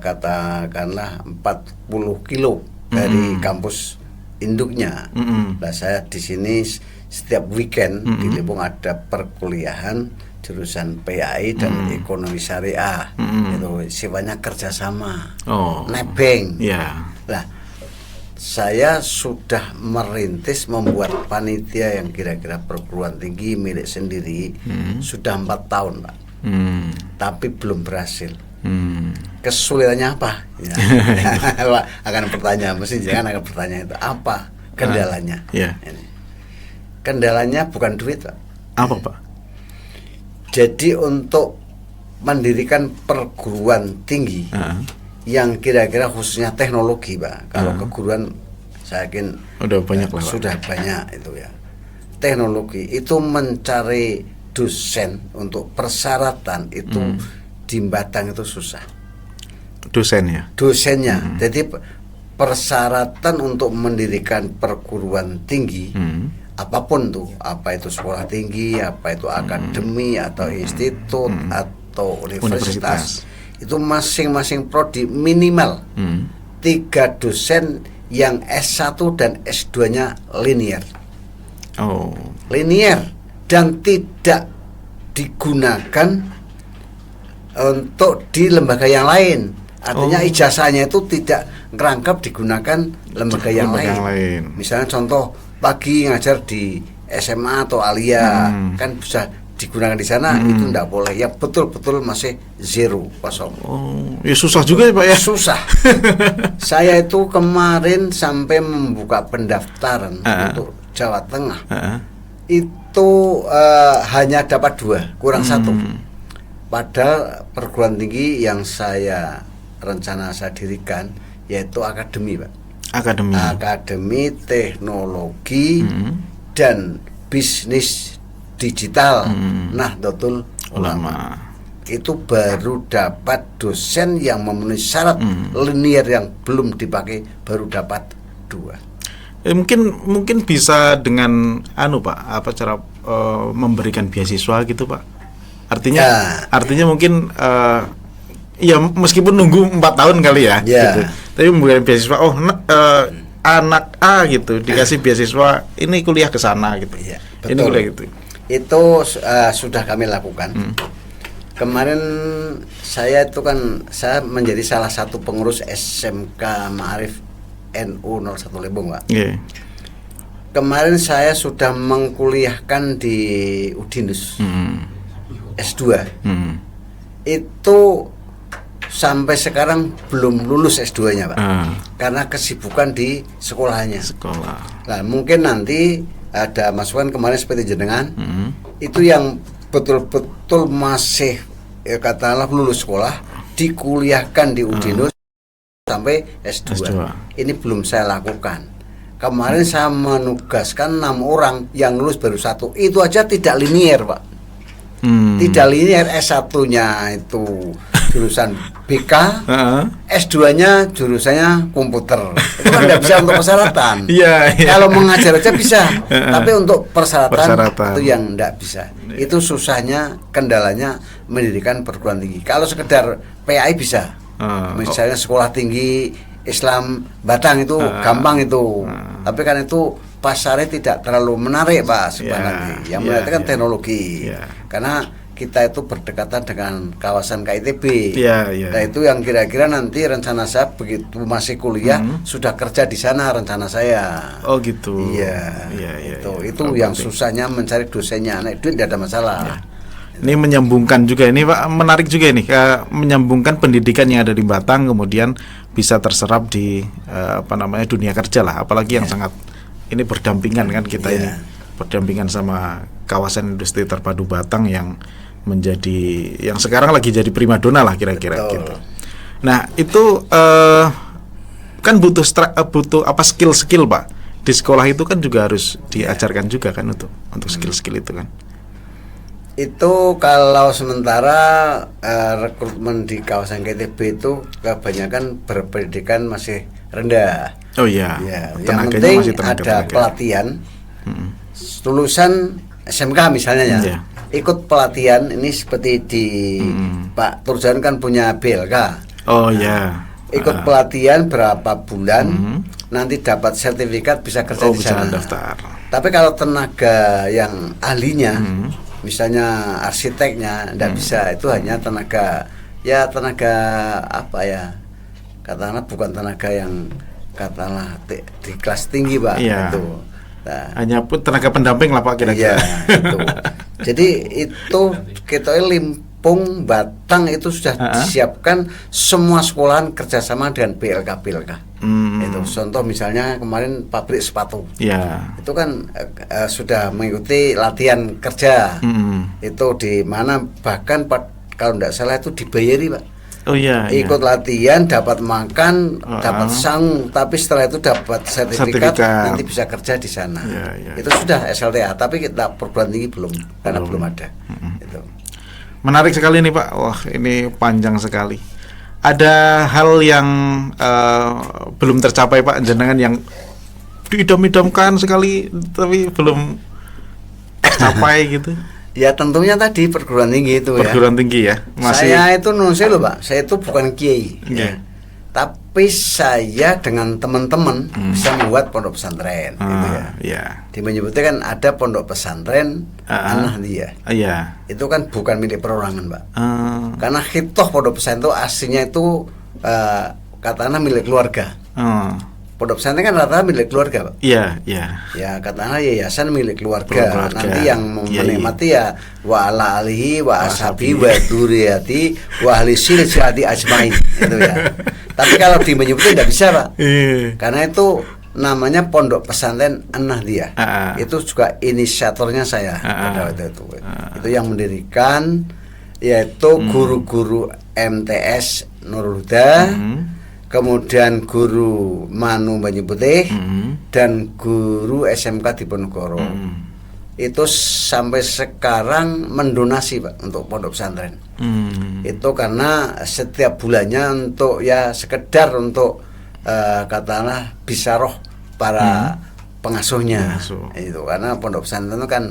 katakanlah 40 kilo dari kampus induknya. Nah, saya di sini setiap weekend di Limpung ada perkuliahan jurusan PAI dan ekonomi syariah. Itu sifatnya kerjasama, nebeng. Nah, saya sudah merintis membuat panitia yang kira-kira perguruan tinggi milik sendiri sudah 4 tahun Pak, tapi belum berhasil. Kesulitannya apa? Ya. Akan bertanya, mesti jangan akan bertanya itu apa kendalanya. Ini. Kendalanya bukan duit, Pak. Apa, Pak? Jadi untuk mendirikan perguruan tinggi yang kira-kira khususnya teknologi, Pak. Kalau keguruan saya yakin udah banyak lah, sudah banyak itu ya. Teknologi itu mencari dosen untuk persyaratan itu di Batang itu susah. Dosennya. Jadi persyaratan untuk mendirikan perguruan tinggi apapun tuh, apa itu sekolah tinggi, apa itu akademi atau institut atau universitas, itu masing-masing prodi minimal 3 dosen yang S1 dan S2-nya linear. Linear dan tidak digunakan untuk di lembaga yang lain. Artinya ijazahnya itu tidak ngerangkap digunakan lembaga yang lain. Misalnya contoh pagi ngajar di SMA atau Alia kan bisa digunakan di sana, itu tidak boleh. Yang betul-betul masih zero, kosong. Ya susah juga ya, Pak ya. Susah. Saya itu kemarin sampai membuka pendaftaran untuk Jawa Tengah. Itu hanya dapat 2, kurang 1. Padahal perguruan tinggi yang rencana saya dirikan yaitu akademi, Pak. Akademi teknologi dan bisnis digital Nahdlatul Ulama. Itu baru dapat dosen yang memenuhi syarat linear yang belum dipakai, baru dapat 2. Mungkin bisa dengan Pak, apa cara memberikan beasiswa gitu, Pak? Artinya mungkin ya meskipun nunggu 4 tahun kali ya, gitu. Tapi memberikan beasiswa, anak A gitu dikasih beasiswa, ini kuliah ke sana gitu. Betul. Ini kuliah gitu. Itu sudah kami lakukan. Kemarin saya menjadi salah satu pengurus SMK Ma'arif NU 01 Lembong, Pak. Kemarin saya sudah mengkuliahkan di Udinus S2. Itu sampai sekarang belum lulus S2-nya, Pak. Karena kesibukan di sekolahnya. Nah, mungkin nanti ada masukan kemarin seperti jenengan. Itu yang betul-betul masih katakanlah lulus sekolah, dikuliahkan di Udinus sampai S2. Ini belum saya lakukan. Kemarin saya menugaskan 6 orang yang lulus baru 1. Itu aja tidak linear, Pak. Tidak linear. S1-nya itu jurusan BK, S2-nya jurusannya komputer. Itu kan tidak bisa untuk persyaratan. Kalau mengajar aja bisa, tapi untuk persyaratan itu yang tidak bisa. Itu susahnya, kendalanya mendirikan perguruan tinggi. Kalau sekedar PAI bisa, misalnya sekolah tinggi Islam Batang itu gampang itu. Tapi kan itu pasarnya tidak terlalu menarik, Pak, sebenarnya. Yang menarik kan teknologi. Karena kita itu berdekatan dengan kawasan KITB. Nah, itu yang kira-kira nanti rencana saya begitu masih kuliah sudah kerja di sana rencana saya. Oh gitu. Itu yang susahnya mencari dosennya. Nah, itu tidak ada masalah. Ini menyambungkan juga ini, Pak, menarik juga ini, menyambungkan pendidikan yang ada di Batang kemudian bisa terserap di dunia kerja lah, apalagi yang sangat ini berdampingan kan kita ini berdampingan sama kawasan industri terpadu Batang yang menjadi yang sekarang lagi jadi primadona lah kira-kira gitu. Nah, itu kan butuh skill-skill, Pak. Di sekolah itu kan juga harus diajarkan juga kan untuk skill-skill itu kan. Itu kalau sementara rekrutmen di kawasan KTB itu kebanyakan berpendidikan masih rendah. Yang penting ada pelatihan. Lulusan SMK misalnya ikut pelatihan ini seperti di Pak Turjan kan punya BLK. Ikut pelatihan berapa bulan, nanti dapat sertifikat bisa kerja di sana. Tapi kalau tenaga yang ahlinya, misalnya arsiteknya, tidak bisa. Itu hanya tenaga katakanlah bukan tenaga yang katakanlah di kelas tinggi, Pak. Itu. Nah, hanya pun tenaga pendamping lah, Pak, kira-kira. Itu. Jadi itu kita Lampung, Batang itu sudah disiapkan semua sekolahan kerjasama dengan PLK. Itu contoh misalnya kemarin pabrik sepatu. Itu kan sudah mengikuti latihan kerja. Itu di mana bahkan kalau tidak salah itu dibayari, Pak. Ikut latihan, dapat makan, dapat sangu, tapi setelah itu dapat sertifikat. Nanti bisa kerja di sana. Itu sudah SLTA, tapi kita perguruan tinggi belum, karena belum ada. Itu. Menarik sekali nih Pak. Wah, ini panjang sekali. Ada hal yang belum tercapai Pak, jenengan yang diidam-idamkan sekali tapi belum tercapai gitu. Ya tentunya tadi perguruan tinggi itu perguruan tinggi ya. Saya itu nunsnya loh Pak, saya itu bukan kiai ya. Tapi saya dengan teman-teman bisa membuat pondok pesantren gitu ya. Menyebutnya kan ada pondok pesantren An-Nahdliyah. Itu kan bukan milik perorangan Pak. Karena khitoh pondok pesantren itu aslinya itu katakanlah milik keluarga. Pondok pesantren kan rata-rata milik keluarga, Pak. Ya, katakanlah yayasan milik keluarga. Nanti yang menikmati ya wa ala alihi wa ashabi wa dzurriyyati wa ahli silsilati ajmain itu ya. Tapi kalau menyebutnya tidak bisa, Pak. Karena itu namanya Pondok Pesantren An-Nahdliyah. Itu juga inisiatornya saya pada waktu itu. Itu yang mendirikan yaitu guru-guru MTS Nurul Huda. Kemudian guru Manu Banyu Putih dan guru SMK Diponegoro. Itu sampai sekarang mendonasi Pak untuk pondok pesantren. Itu karena setiap bulannya untuk ya sekedar untuk katakanlah bisaroh para pengasuhnya. Itu karena pondok pesantren itu kan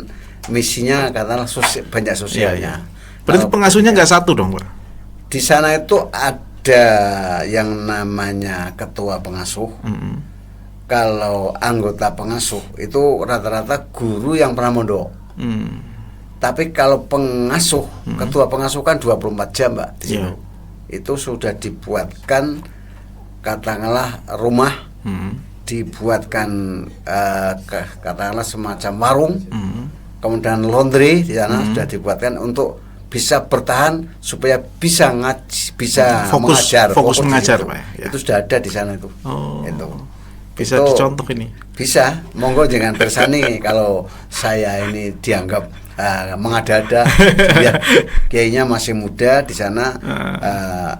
misinya katakanlah banyak sosialnya. Berarti pengasuhnya nggak satu dong Pak? Di sana itu ada yang namanya ketua pengasuh. Kalau anggota pengasuh itu rata-rata guru yang pernah mondok. Tapi kalau pengasuh, ketua pengasuh kan 24 jam Mbak di situ. Itu sudah dibuatkan katakanlah rumah, dibuatkan katakanlah semacam warung, kemudian laundry di sana sudah dibuatkan untuk bisa bertahan supaya bisa fokus mengajar Pak. Itu sudah ada di sana itu. Itu bisa dicontoh ini. Bisa, monggo jangan tersani kalau saya ini dianggap mengada-ada. Lihat kayaknya masih muda di sana.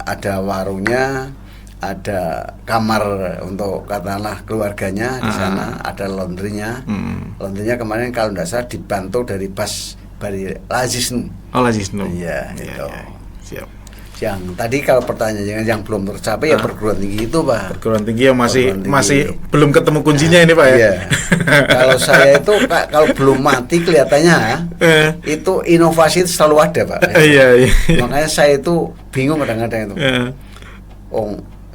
Ada warungnya, ada kamar untuk katakanlah keluarganya di sana, ada laundrynya. Laundrynya kemarin kalau tidak salah dibantu dari dari Lazisnu. Lazisnu. Iya, itu. Siap. Yang tadi kalau pertanyaan yang belum tercapai ya perguruan tinggi itu Pak. Perguruan tinggi yang masih belum ketemu kuncinya ini Pak ya. Iya. Kalau saya itu kalau belum mati kelihatannya itu inovasi itu selalu ada Pak. Iya. Makanya saya itu bingung kadang-kadang itu.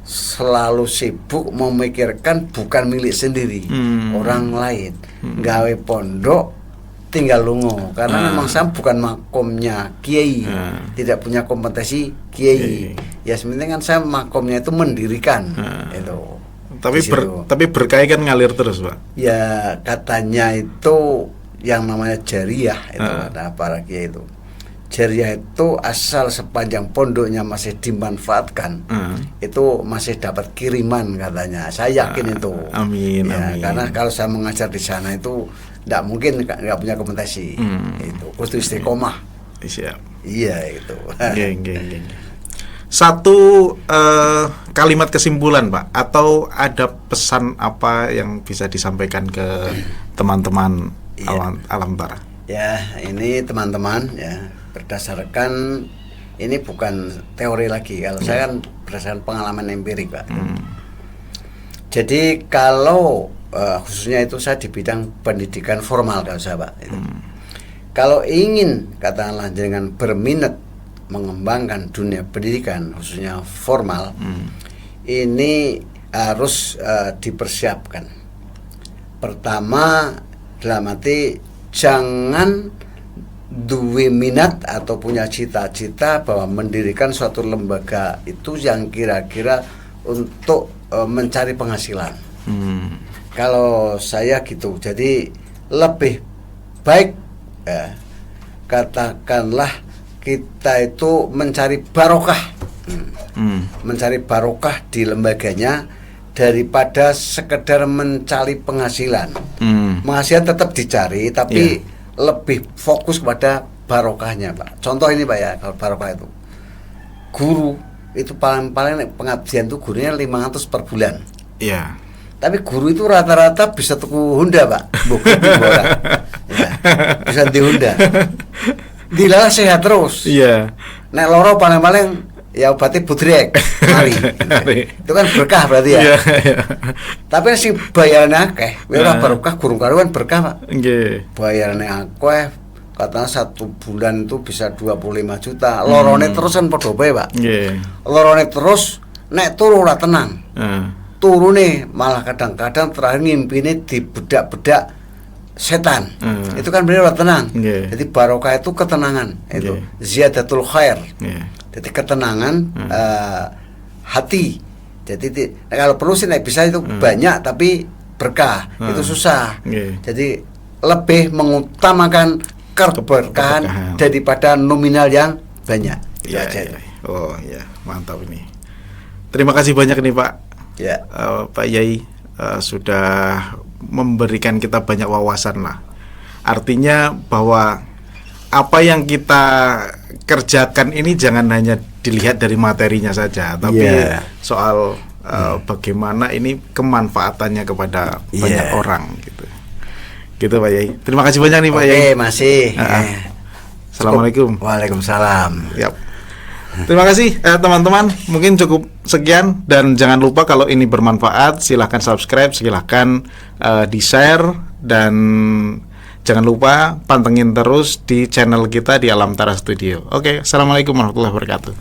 Selalu sibuk memikirkan bukan milik sendiri, orang lain. Gawe pondok tinggal lungo karena memang saya bukan makomnya kiai, tidak punya kompetensi kiai. Ya sebenarnya kan saya makomnya itu mendirikan itu. Tapi berkah kan ngalir terus Pak. Ya katanya itu yang namanya jariah itu ada para kiai itu. Jariah itu asal sepanjang pondoknya masih dimanfaatkan, itu masih dapat kiriman katanya. Saya yakin itu. Amin. Karena kalau saya mengajar di sana itu tidak mungkin nggak punya kompetensi. Itu kudu istiqomah. Siap. Iya itu. Geng. Satu kalimat kesimpulan Pak, atau ada pesan apa yang bisa disampaikan ke teman-teman Alam Tara? Ya ini teman-teman ya, berdasarkan ini bukan teori lagi. Kalau saya kan berdasarkan pengalaman empirik Pak. Jadi kalau khususnya itu saya di bidang pendidikan formal kalau saya Pak. Kalau ingin katakanlah dengan berminat mengembangkan dunia pendidikan khususnya formal, ini harus dipersiapkan. Pertama dalam arti jangan duwe minat atau punya cita-cita bahwa mendirikan suatu lembaga itu yang kira-kira untuk mencari penghasilan. Kalau saya gitu, jadi lebih baik katakanlah kita itu mencari barokah, mencari barokah di lembaganya daripada sekedar mencari penghasilan. Penghasilan tetap dicari, tapi lebih fokus kepada barokahnya, Pak. Contoh ini, Pak, ya, kalau barokah itu guru itu paling pengabdian itu gurunya 500 per bulan. Iya. Tapi guru itu rata-rata bisa tuku Honda, Pak. Bukan orang. Ya, bisa di Honda. Dilalah sehat terus. Iya. Nek loro paling ya obatnya budrek. Mari. Itu kan berkah berarti ya. Iya. Tapi sing bayarane akeh, ora barokah guru karuan berkah, Pak. Nggih. Bayarane akeh, katanya 1 bulan itu bisa 25 juta. Lorone terus kan padha bae, Pak. Nggih. Lorone terus nek turu ora tenang. Turune malah kadang-kadang terakhir ngimpine di bedak-bedak setan. Itu kan benar tenang. Jadi barokah itu ketenangan, itu ziyadatul khair. Jadi ketenangan hati. Jadi kalau perlu sih bisa itu banyak, tapi berkah itu susah. Jadi lebih mengutamakan keberkahan daripada nominal yang banyak. Ya. Oh ya, mantap ini. Terima kasih banyak nih, Pak. Ya. Pak Yai sudah memberikan kita banyak wawasan lah. Artinya bahwa apa yang kita kerjakan ini jangan hanya dilihat dari materinya saja, tapi soal bagaimana ini kemanfaatannya kepada banyak orang gitu. Gitu, Pak Yai. Terima kasih banyak nih, Pak Yai. Masih. Assalamualaikum. Waalaikumsalam. Yap. Terima kasih teman-teman, mungkin cukup sekian, dan jangan lupa kalau ini bermanfaat silahkan subscribe, silahkan di-share, dan jangan lupa pantengin terus di channel kita di Alam Tara Studio. Oke, assalamualaikum warahmatullahi wabarakatuh.